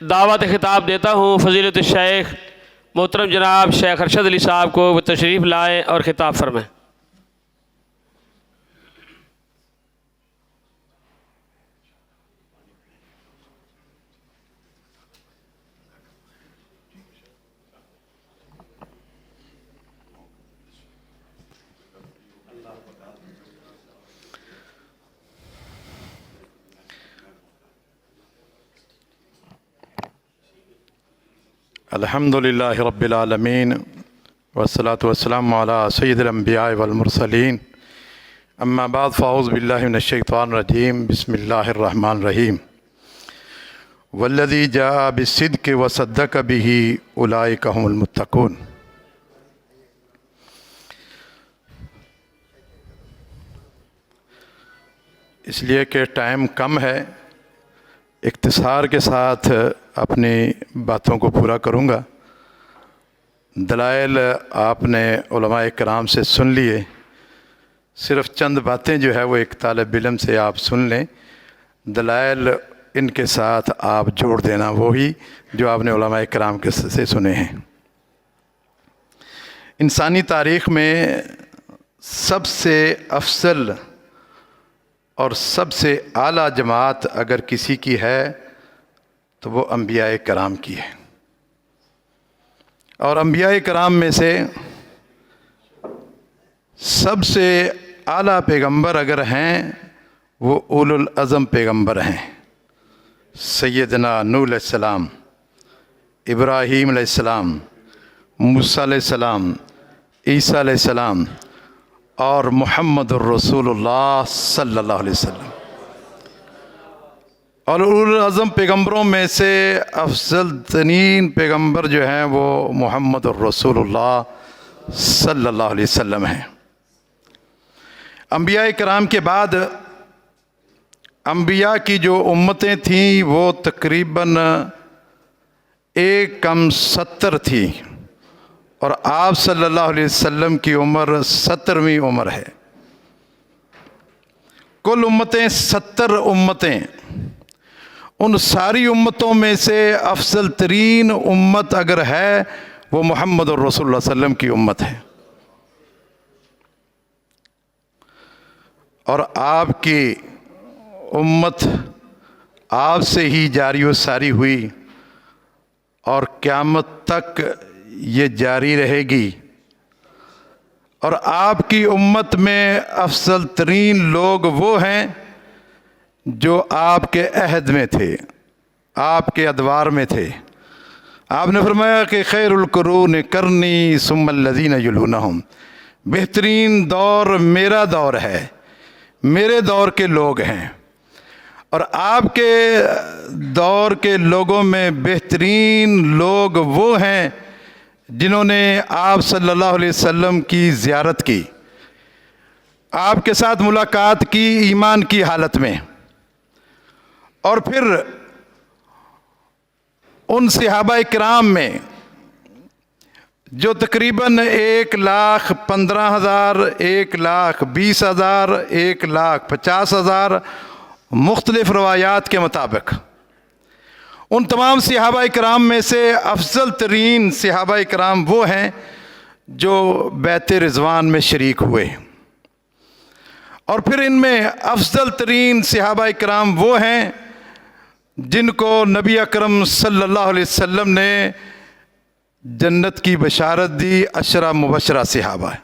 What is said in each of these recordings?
दावत ख़िताब देता हूँ फ़ज़ीलत शेख मोहतरम जनाब शेख अरशद अली साहब को वो तशरीफ़ लाएँ और ख़िताब फरमाएँ। अल्हम्दुलिल्लाहि रब्बिल आलमीन वस्सलातु वस्सलामु अला सय्यिदिल अंबिया वल मुरसलीन अम्मा बाद फ़अऊज़ु बिल्लाहि मिनश शैतानिर रजीम बिस्मिल्लाहिर रहमानिर रहीम वल्लज़ी जाअ बिस्सिद्क़ि व सद्दक़ बिही उलाइका हुमुल मुत्तक़ून। इसलिए कि टाइम कम है, इख्तिसार के साथ अपनी बातों को पूरा करूँगा। दलाइल आपने उलमाए किराम से सुन लिए, सिर्फ़ चंद बातें जो है वो एक तालिब इल्म से आप सुन लें, दलाइल इनके साथ आप जोड़ देना वही जो आपने उलमाए किराम के से सुने हैं। इंसानी तारीख़ में सबसे अफजल और सबसे आला जमात अगर किसी की है तो वो अंबियाए कराम की है। और अंबियाए कराम में से सबसे आला पैगंबर अगर हैं वो उलुल अज़म पैगंबर हैं। सैयदना नूह अलैहिस्सलाम, इब्राहीम अलैहिस्सलाम, मूसा अलैहिस्सलाम, ईसा अलैहिस्सलाम और मुहम्मदुर रसूलुल्लाह सल्लल्लाहु अलैहि वसल्लम। और उलुल अज़म पैगंबरों में से अफजल तरीन पैगंबर जो हैं वो मुहम्मदुर रसूलुल्लाह सल्लल्लाहु अलैहि वसल्लम हैं। अंबिया कराम के बाद अंबिया की जो उम्मतें थीं वो तकरीबन 1 कम 70 थी और आप सल्लल्लाहु अलैहि वसल्लम की उम्र 70वीं उम्र है। कुल उम्मतें 70 उम्मतें, उन सारी उम्मतों में से अफजल तरीन उम्मत अगर है वो मोहम्मद रसूलुल्लाह सल्लल्लाहु अलैहि वसल्लम की उम्मत है। और आपकी उम्मत आपसे ही जारी व सारी हुई और क़यामत तक ये जारी रहेगी। और आपकी उम्मत में अफजल तरीन लोग वो हैं जो आपके अहद में थे, आपके अदवार में थे। आपने फरमाया कि खैरुल कुरून करनी सुम्मल्लज़ीना यलूनहुम, बेहतरीन दौर मेरा दौर है, मेरे दौर के लोग हैं। और आपके दौर के लोगों में बेहतरीन लोग वो हैं जिन्होंने आप सल्लल्लाहु अलैहि वसल्लम की ज़ियारत की, आपके साथ मुलाकात की ईमान की हालत में। और फिर उन सहाबा किराम में जो तकरीबन 1,15,000, 1,20,000, 1,50,000 मुख्तलिफ़ रवायात के मुताबिक उन तमाम सहाबा किराम में से अफजल तरीन सहाबा किराम वो हैं जो बैत रिज़वान में शरीक हुए। और फिर इनमें अफजल तरीन सहाबा किराम वो हैं जिनको नबी अकरम सल्लल्लाहु अलैहि वसल्लम ने जन्नत की बशारत दी, अशरा मुबशरा सहाबा।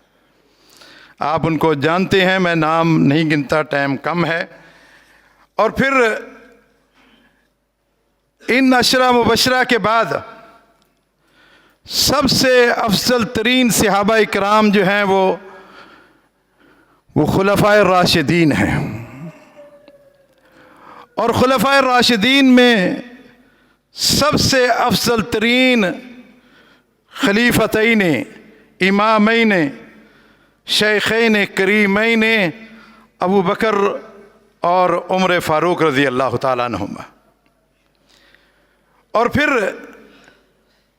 आप उनको जानते हैं, मैं नाम नहीं गिनता, टाइम कम है। और फिर इन अशरा मुबशरा के बाद सबसे अफजल तरीन सहाबा इकराम जो हैं वो खुलफाए राशिदीन हैं। और खुलफाए राशिदीन में सबसे अफजल तरीन खलीफतैन इमामैन शेखैन करीमैन अबू बकर और उमर फ़ारूक रज़ी अल्लाह ताला अन्हुमा। और फिर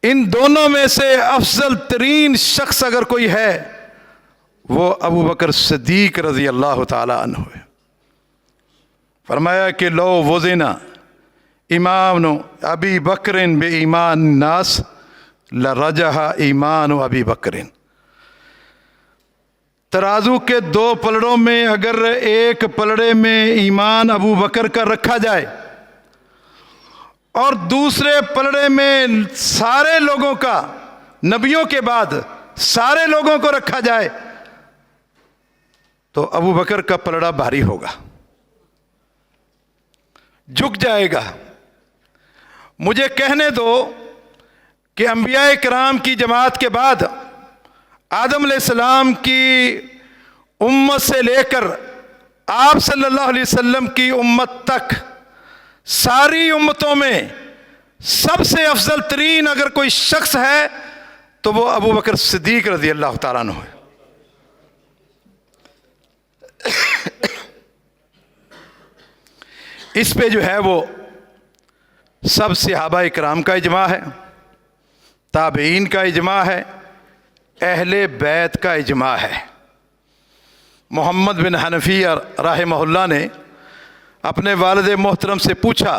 इन दोनों में से अफजल तरीन शख्स अगर कोई है वो अबू बकर सिद्दीक़ रज़ी अल्लाह ताला अन्हु है। फरमाया कि लो वज़िना ईमान अबी बकरिन बे ईमान नास लरजहा ईमान अबी बकरिन। तराजू के दो पलड़ों में अगर एक पलड़े में ईमान अबू बकर का रखा जाए और दूसरे पलड़े में सारे लोगों का, नबियों के बाद सारे लोगों को रखा जाए, तो अबू बकर का पलड़ा भारी होगा, झुक जाएगा। मुझे कहने दो कि अंबिया किराम की जमात के बाद आदम अलैहिस्सलाम की उम्मत से लेकर आप सल्लल्लाहु अलैहि वसल्लम की उम्मत तक सारी उम्मतों में सबसे अफजल तरीन अगर कोई शख्स है तो वो अबू बकर सिद्दीक रज़ी अल्लाह ताला अन्हु है। इस पे जो है वो सब सहाबा इकराम का इजमा है, ताबईन का इजमा है, अहले बैत का इजमा है। मोहम्मद बिन हनफिया रहमहुल्लाह ने अपने वालिद मोहतरम से पूछा,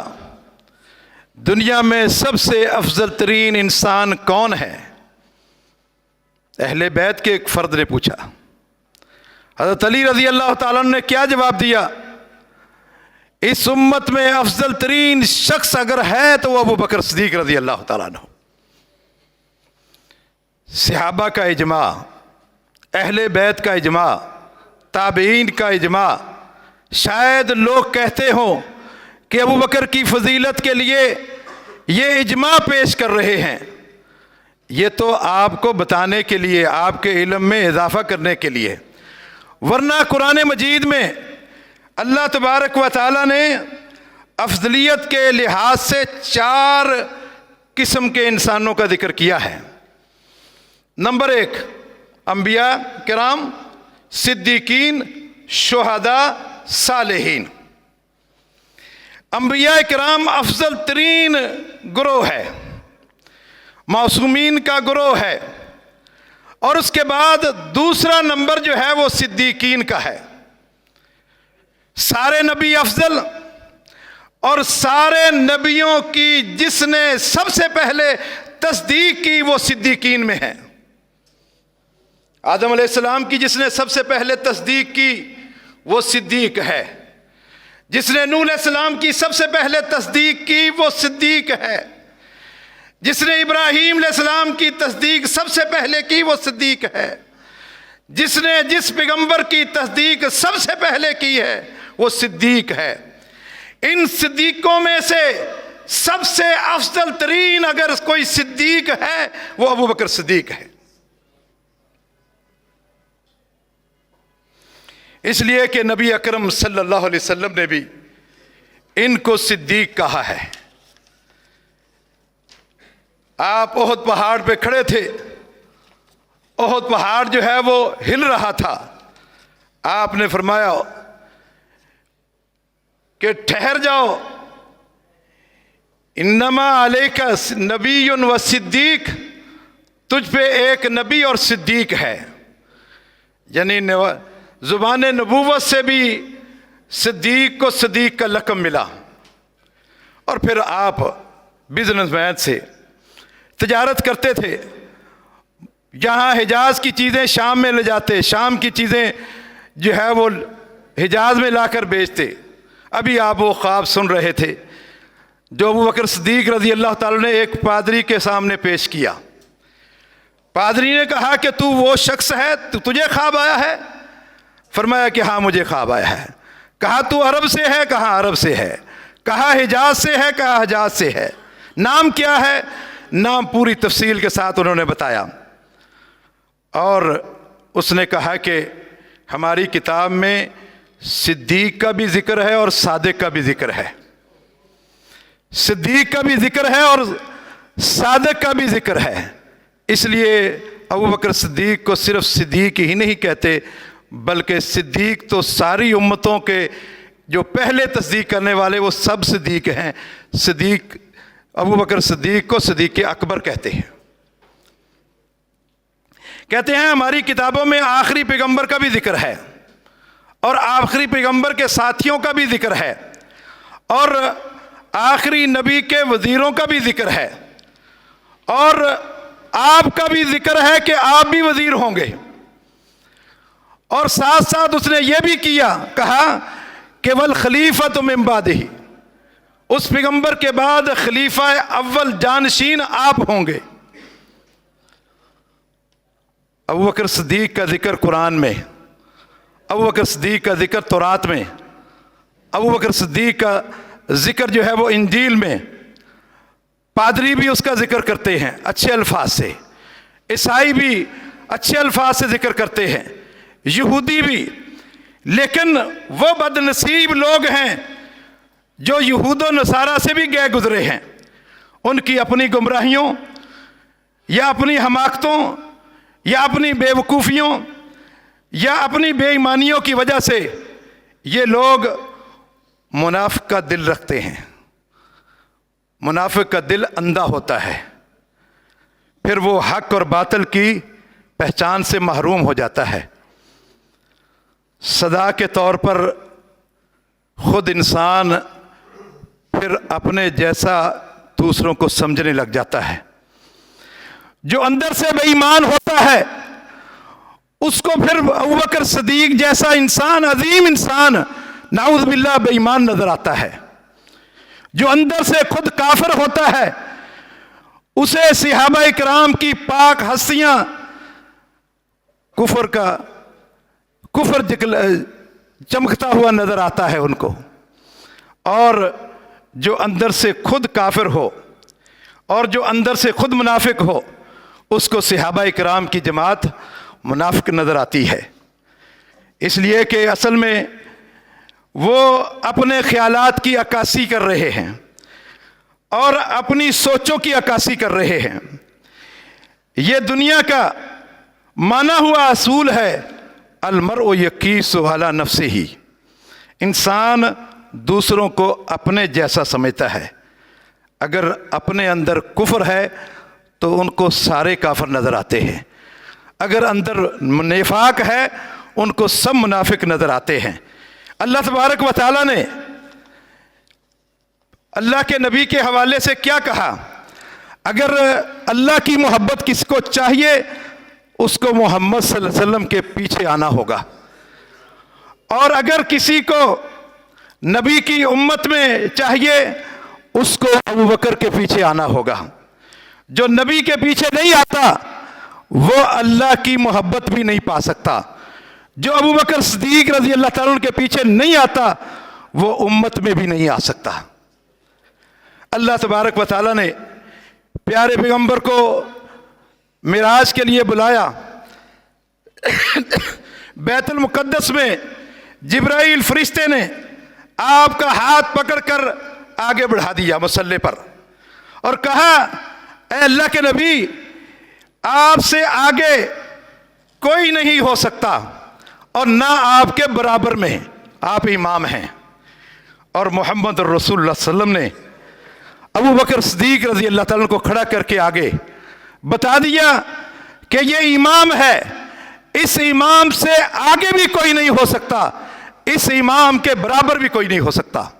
दुनिया में सबसे अफजल तरीन इंसान कौन है? अहले बैत के एक फ़र्द ने पूछा। हज़रत अली रज़ी अल्लाह ताला ने क्या जवाब दिया? इस उम्मत में अफजल तरीन शख्स अगर है तो वह अबू बकर सिद्दीक रज़ी अल्लाह ताला अन्हु। सहाबा का इजमा, अहले बैत का इजमा, ताबईन का इजमा। शायद लोग कहते हों कि अबू बकर की फजीलत के लिए ये इजमा पेश कर रहे हैं। ये तो आपको बताने के लिए, आपके इल्म में इजाफा करने के लिए, वरना कुरान मजीद में अल्लाह तबारक व तआला ने अफजलियत के लिहाज से 4 किस्म के इंसानों का जिक्र किया है। नंबर 1 अंबिया किराम, सिद्दीकीन, शुहदा, सालेहीन। अंबिया किराम अफजल तरीन गुरोह है, मासूमीन का गुरोह है, और उसके बाद दूसरा नंबर जो है वो सिद्दीकीन का है। सारे नबी अफजल और सारे नबियों की जिसने सबसे पहले तस्दीक की वो सिद्दीकीन में है। आदम अलैहिस्सलाम की जिसने सबसे पहले तस्दीक की वो सिद्दीक है। जिसने नूह अलैहिस्सलाम की सबसे पहले तस्दीक की वो सिद्दीक है। जिसने इब्राहीम अलैहिस्सलाम की तस्दीक सबसे पहले की वो सिद्दीक है। जिसने जिस पैगंबर की तस्दीक सबसे पहले की है वो सिद्दीक है। इन सिद्दीकों में से सबसे अफजल तरीन अगर कोई सिद्दीक है वो अबू बकर सिद्दीक है। इसलिए कि नबी अकरम सल्लल्लाहु अलैहि वसल्लम ने भी इनको सिद्दीक कहा है। आप ओहद पहाड़ पे खड़े थे, ओहद पहाड़ जो है वो हिल रहा था। आपने फरमाया कि ठहर जाओ, इन्नमा अलैका नबीयुन व सिद्दीक, तुझ पे एक नबी और सिद्दीक है। यानी ज़ुबान नबूवत से भी सिद्दीक को सिद्दीक का लक़ब मिला। और फिर आप बिजनेसमैन से तिजारत करते थे, यहाँ हिजाज की चीज़ें शाम में ले जाते, शाम की चीज़ें जो है वो हिजाज में लाकर बेचते। अभी आप वो ख्वाब सुन रहे थे जो अबू बकर सिद्दीक रज़ी अल्लाह ताला ने एक पादरी के सामने पेश किया। पादरी ने कहा कि तू वो शख्स है, तुझे ख्वाब आया है? फरमाया कि हाँ मुझे ख्वाब आया है। कहा तू अरब से है? कहा अरब से है। कहा हिजाज से है? कहा हिजाज से है। नाम क्या है? नाम पूरी तफसील के साथ उन्होंने बताया। और उसने कहा कि हमारी किताब में सिद्दीक का भी जिक्र है और सादिक का भी जिक्र है। सिद्दीक का भी जिक्र है और सादिक का भी जिक्र है। इसलिए अबू बकर सिद्दीक को सिर्फ सिद्दीक ही नहीं कहते, बल्कि सिद्दीक तो सारी उम्मतों के जो पहले तस्दीक करने वाले वो सब सिद्दीक हैं। सिद्दीक अबू बकर सिद्दीक को सिद्दीक अकबर कहते हैं। कहते हैं हमारी किताबों में आखिरी पैगंबर का भी जिक्र है और आखिरी पैगंबर के साथियों का भी जिक्र है और आखिरी नबी के वज़ीरों का भी जिक्र है और आपका भी जिक्र है कि आप भी वज़ीर होंगे। और साथ साथ उसने ये भी कहा कि वल खलीफत मिन बादिही, उस पैगंबर के बाद खलीफा अव्वल जानशीन आप होंगे। अबू बकर सिद्दीक का जिक्र कुरान में, अबू बकर सिद्दीक का जिक्र तौरात में, अबू बकर सिद्दीक का जिक्र जो है वो इंजील में, पादरी भी उसका जिक्र करते हैं अच्छे अल्फाज से, ईसाई भी अच्छे अल्फाज से जिक्र करते हैं, यहूदी भी। लेकिन वो बदनसीब लोग हैं जो यहूद नसारा से भी गए गुजरे हैं। उनकी अपनी गुमराहियों या अपनी हमाकतों या अपनी बेवकूफ़ियों या अपनी बेईमानियों की वजह से ये लोग मुनाफिक का दिल रखते हैं। मुनाफिक का दिल अंधा होता है, फिर वो हक और बातिल की पहचान से महरूम हो जाता है। सदा के तौर पर खुद इंसान फिर अपने जैसा दूसरों को समझने लग जाता है। जो अंदर से बेईमान होता है उसको फिर अबू बकर सिद्दीक जैसा इंसान, अजीम इंसान, नाउज़ बिल्लाह बेईमान नजर आता है। जो अंदर से खुद काफिर होता है उसे सहाबा इकराम की पाक हस्तियां कुफर चमकता हुआ नजर आता है उनको। और जो अंदर से खुद काफिर हो और जो अंदर से खुद मुनाफिक हो उसको सहाबा इकराम की जमात मुनाफिक नजर आती है। इसलिए कि असल में वो अपने ख्यालात की अक्कासी कर रहे हैं और अपनी सोचों की अक्कासी कर रहे हैं। ये दुनिया का माना हुआ असूल है, अलमर्उ यकीसु अला नफ्सिही, इंसान दूसरों को अपने जैसा समझता है। अगर अपने अंदर कुफ्र है तो उनको सारे काफिर नजर आते हैं, अगर अंदर निफाक है उनको सब मुनाफिक नजर आते हैं। अल्लाह तबारक व तआला ने अल्लाह के नबी के हवाले से क्या कहा? अगर अल्लाह की मोहब्बत किसको चाहिए उसको मोहम्मद सल्लल्लाहु अलैहि वसल्लम के पीछे आना होगा, और अगर किसी को नबी की उम्मत में चाहिए उसको अबू बकर के पीछे आना होगा। जो नबी के पीछे नहीं आता वो अल्लाह की मोहब्बत भी नहीं पा सकता। जो अबू बकर सिद्दीक रज़ी अल्लाह ताला अन्हु के पीछे नहीं आता वो उम्मत में भी नहीं आ सकता। अल्लाह तबारक व तआला ने प्यारे पैगंबर को मिराज के लिए बुलाया। बैतुल मुक़द्दस में जिब्राइल फरिश्ते ने आपका हाथ पकड़कर आगे बढ़ा दिया मुसल्ले पर और कहा, ऐ अल्लाह के नबी, आपसे आगे कोई नहीं हो सकता और ना आपके बराबर में, आप इमाम हैं। और मोहम्मद रसूलुल्लाह सल्लल्लाहु अलैहि वसल्लम ने अबू बकर सिद्दीक रज़ी अल्लाह ताला को खड़ा करके आगे बता दिया कि ये इमाम है, इस इमाम से आगे भी कोई नहीं हो सकता, इस इमाम के बराबर भी कोई नहीं हो सकता।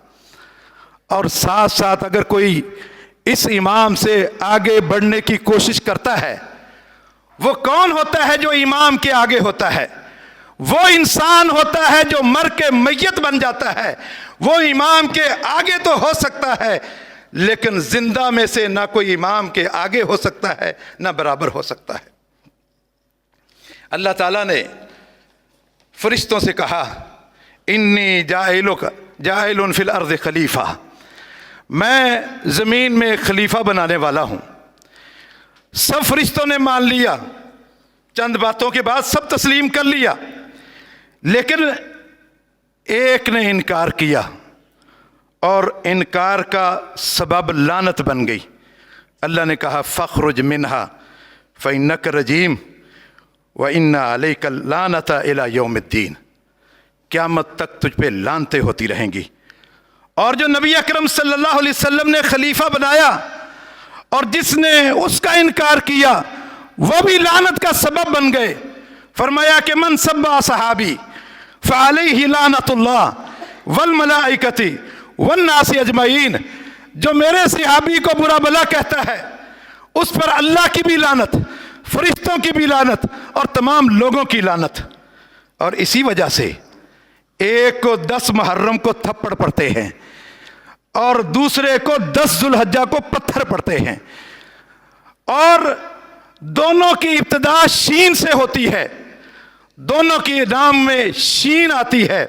और साथ साथ अगर कोई इस इमाम से आगे बढ़ने की कोशिश करता है, वो कौन होता है जो इमाम के आगे होता है? वो इंसान होता है जो मर के मैयत बन जाता है। वो इमाम के आगे तो हो सकता है लेकिन जिंदा में से ना कोई इमाम के आगे हो सकता है ना बराबर हो सकता है। अल्लाह ताला ने फरिश्तों से कहा, इन्नी जाइलुन फिल अर्ज़ खलीफा, मैं ज़मीन में खलीफा बनाने वाला हूँ। सब फरिश्तों ने मान लिया, चंद बातों के बाद सब तस्लीम कर लिया, लेकिन एक ने इनकार किया और इनकार का सबब लानत बन गई। अल्लाह ने कहा, फ़ख्रुज मिन्हा फ़इन्नका रजीम व इन्ना अलैका लानता इला यौमिद्दीन, क़यामत तक तुझ पे लानतें होती रहेंगी। और जो नबी अकरम सल्लल्लाहु अलैहि वसल्लम ने खलीफा बनाया और जिसने उसका इनकार किया वो भी लानत का सबब बन गए। फरमाया कि मन सब्बा सहाबी फ़अलैहि लानतुल्लाह वल मलाइकति वन नासी अजमईन, जो मेरे सहाबी को बुरा भला कहता है उस पर अल्लाह की भी लानत, फरिश्तों की भी लानत और तमाम लोगों की लानत। और इसी वजह से एक को 10 मुहर्रम को थप्पड़ पड़ते हैं और दूसरे को 10 जुल्हज्जा को पत्थर पड़ते हैं, और दोनों की इब्तिदा शीन से होती है, दोनों की नाम में शीन आती है।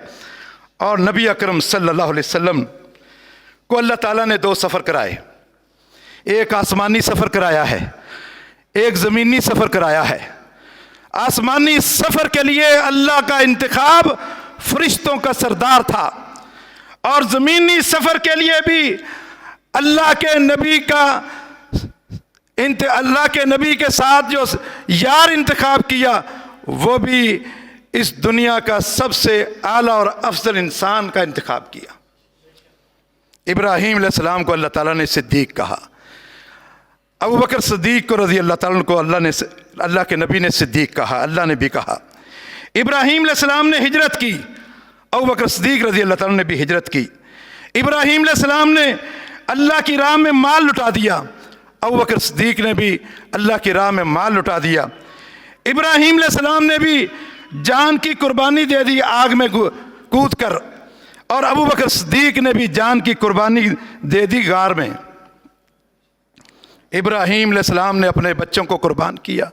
और नबी अकरम सल्लल्लाहु अलैहि वसल्लम को अल्लाह ताला ने 2 सफ़र कराए, एक आसमानी सफ़र कराया है, एक ज़मीनी सफ़र कराया है। आसमानी सफ़र के लिए अल्लाह का इंतखाब फरिश्तों का सरदार था, और ज़मीनी सफ़र के लिए भी अल्लाह के नबी के साथ जो यार इंतखाब किया वो भी इस दुनिया का सबसे आला और अफजल इंसान का इंतखाब किया। इब्राहीम अलैहिस्सलाम को अल्लाह ताला ने सिद्दीक कहा, अबू बकर सिद्दीक को रज़ी अल्लाह ताला को अल्लाह के नबी ने सिद्दीक कहा, अल्लाह ने भी कहा। इब्राहीम अलैहिस्सलाम ने हिजरत की, अबू बकर सिद्दीक रज़ी अल्लाह ताला ने भी हिजरत की। इब्राहीम अलैहिस्सलाम ने अल्लाह की राह में माल लुटा दिया, अबू बकर सिद्दीक ने भी अल्लाह की राह में माल लुटा दिया। इब्राहीम अलैहिस्सलाम ने भी जान की कुर्बानी दे दी आग में कूद कर, और अबू बकर सिद्दीक ने भी जान की कुर्बानी दे दी गार में। इब्राहीम अलैहिस्सलाम ने अपने बच्चों को कुर्बान किया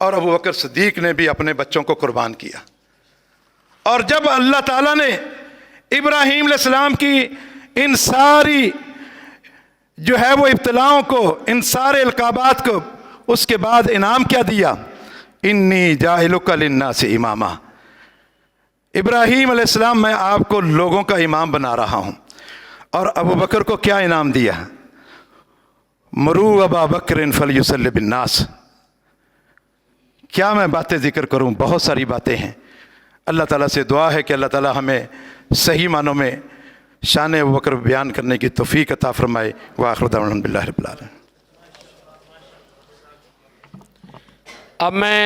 और अबू बकर सिद्दीक ने भी अपने बच्चों को कुर्बान किया। और जब अल्लाह ताला ने इब्राहीम अलैहिस्सलाम की इन सारी जो है वो इब्तिलाओं को, इन सारे इल्काबात को, उसके बाद इनाम क्या दिया, इन्नी जाइलुका लिन्नासि इमामा। इब्राहीम अलैहिस्सलाम मैं आपको लोगों का इमाम बना रहा हूँ। और अबू बकर को क्या इनाम दिया, मरू अबा बकर फलयुसल्लि बिन्नास। क्या मैं बातें जिक्र करूँ, बहुत सारी बातें हैं। अल्लाह ताला से दुआ है कि अल्लाह ताला हमें सही मानों में शान अबू बकर बयान करने की तौफीक अता फरमाए। व आखिर दावाना अल्हम्दुलिल्लाहि रब्बिल आलमीन। अब मैं